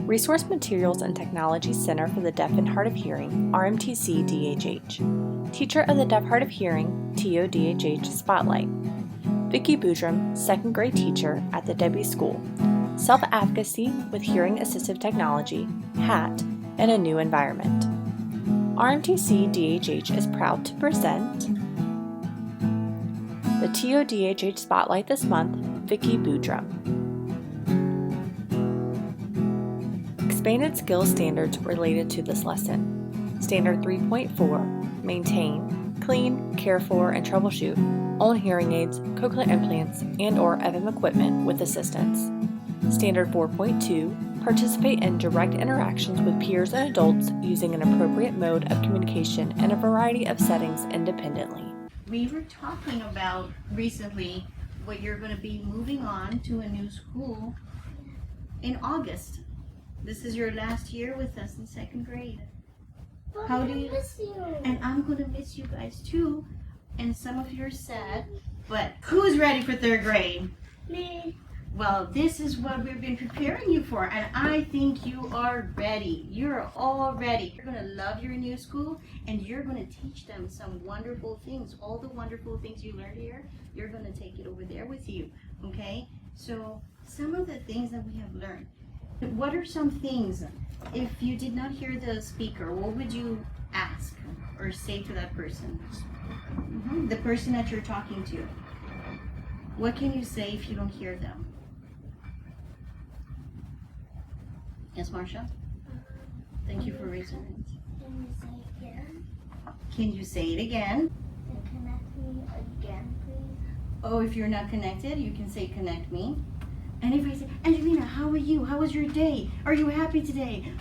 Resource Materials and Technology Center for the Deaf and Hard of Hearing, RMTC-DHH. Teacher of the Deaf Hard of Hearing, TO-DHH Spotlight. Vicky Boodram, 2nd grade teacher at the Debbie School. Self-advocacy with hearing assistive technology, HAT, and a new environment. RMTC-DHH is proud to present the TO-DHH Spotlight this month, Vicky Boodram. Expanded skills standards related to this lesson. Standard 3.4, maintain, clean, care for, and troubleshoot, own hearing aids, cochlear implants, and/or FM equipment with assistance. Standard 4.2, participate in direct interactions with peers and adults using an appropriate mode of communication in a variety of settings independently. We were talking about recently what you're going to be moving on to a new school in August. This is your last year with us in 2nd grade. How do you miss you? And I'm going to miss you guys too. And some of you are sad, but who's ready for 3rd grade? Me. Well, this is what we've been preparing you for, and I think you are ready. You're all ready. You're going to love your new school, and you're going to teach them some wonderful things. All the wonderful things you learned here, you're going to take it over there with you, okay? So some of the things that we have learned. What are some things, if you did not hear the speaker, what would you ask or say to that person? The person that you're talking to. What can you say if you don't hear them? Yes, Marsha? Thank you for raising it. Can you say again? Can you say it again? And connect me again, please? Oh, if you're not connected, you can say connect me. And if I say, Angelina, how are you? How was your day? Are you happy today?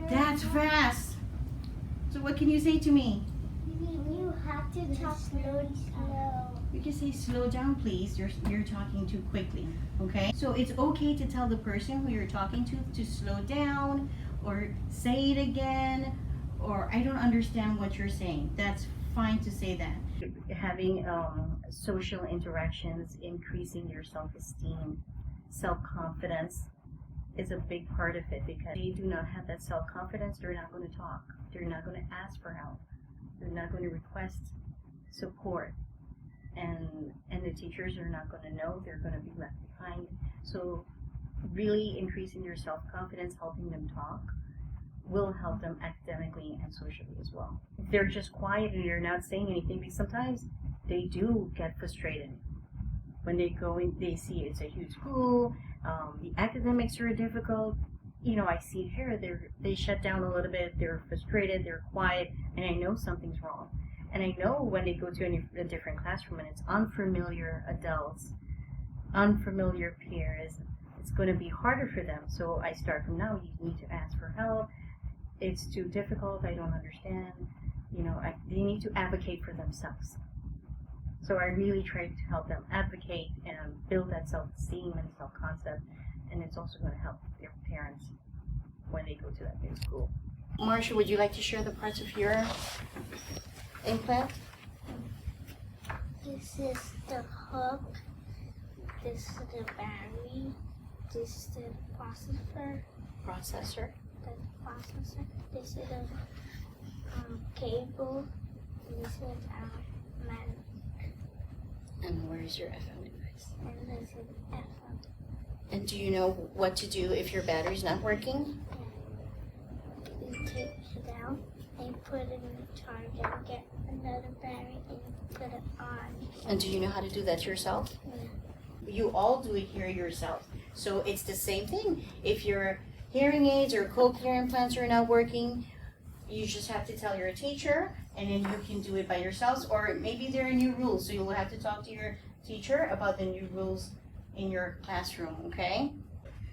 That's fast. So what can you say to me? You have to talk slow. You can say slow down, please. You're talking too quickly. Okay? So it's okay to tell the person who you're talking to slow down, or say it again, or I don't understand what you're saying. That's fine to say that. Having social interactions, increasing your self-esteem, self-confidence is a big part of it, because they do not have that self-confidence, they're not going to talk. They're not going to ask for help. They're not going to request support. And the teachers are not going to know, they're going to be left behind. So really increasing your self-confidence, helping them talk, will help them academically and socially as well. If they're just quiet and you're not saying anything, because sometimes they do get frustrated. When they go in, they see it's a huge school, the academics are difficult. You know, I see it here, they shut down a little bit, they're frustrated, they're quiet, and I know something's wrong. And I know when they go to a different classroom and it's unfamiliar adults, unfamiliar peers, it's going to be harder for them. So I start from now, you need to ask for help. It's too difficult, I don't understand. You know, they need to advocate for themselves. So I really try to help them advocate and build that self-esteem and self-concept. And it's also going to help their parents when they go to that new school. Marsha, would you like to share the parts of your implant? This is the hook. This is the battery. This is the processor. The processor. This is the cable. This is our magnet. And where is your FM device? And this is FM. And do you know what to do if your battery's not working? You take it out and put it in the charger and get another battery and put it on. And do you know how to do that yourself? Yeah. You all do it here yourself. So it's the same thing. If your hearing aids or cochlear implants are not working, you just have to tell your teacher, and then you can do it by yourselves. Or maybe there are new rules, so you will have to talk to your teacher about the new rules in your classroom, okay?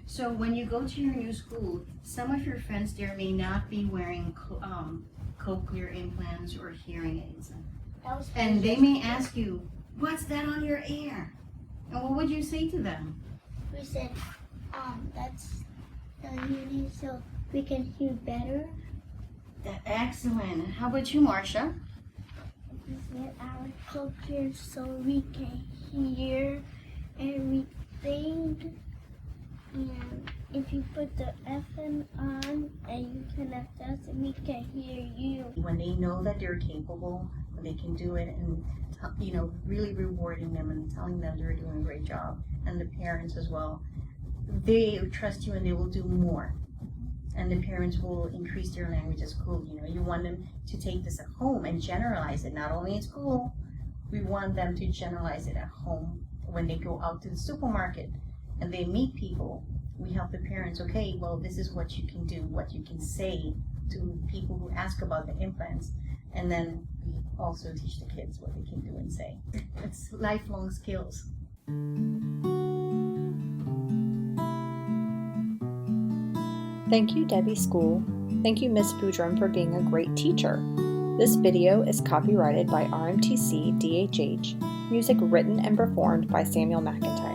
So when you go to your new school, some of your friends there may not be wearing cochlear implants or hearing aids. And they may ask you, what's that on your ear? And what would you say to them? We said, that's the unit so we can hear better. Excellent. How about you, Marsha? We said our cochlear so we can hear everything. And if you put the FM on and you connect us, we can hear you. When they know that they're capable, they can do it, and really rewarding them and telling them they're doing a great job, and the parents as well, they trust you and they will do more. And the parents will increase their language at school. You want them to take this at home and generalize it, not only in school. We want them to generalize it at home. When they go out to the supermarket and they meet people, we help the parents, okay, well, this is what you can do, what you can say to people who ask about the implants. And then we also teach the kids what they can do and say. It's lifelong skills. Thank you, Debbie School. Thank you, Miss Boodram, for being a great teacher. This video is copyrighted by RMTC-DHH, music written and performed by Samuel McIntyre.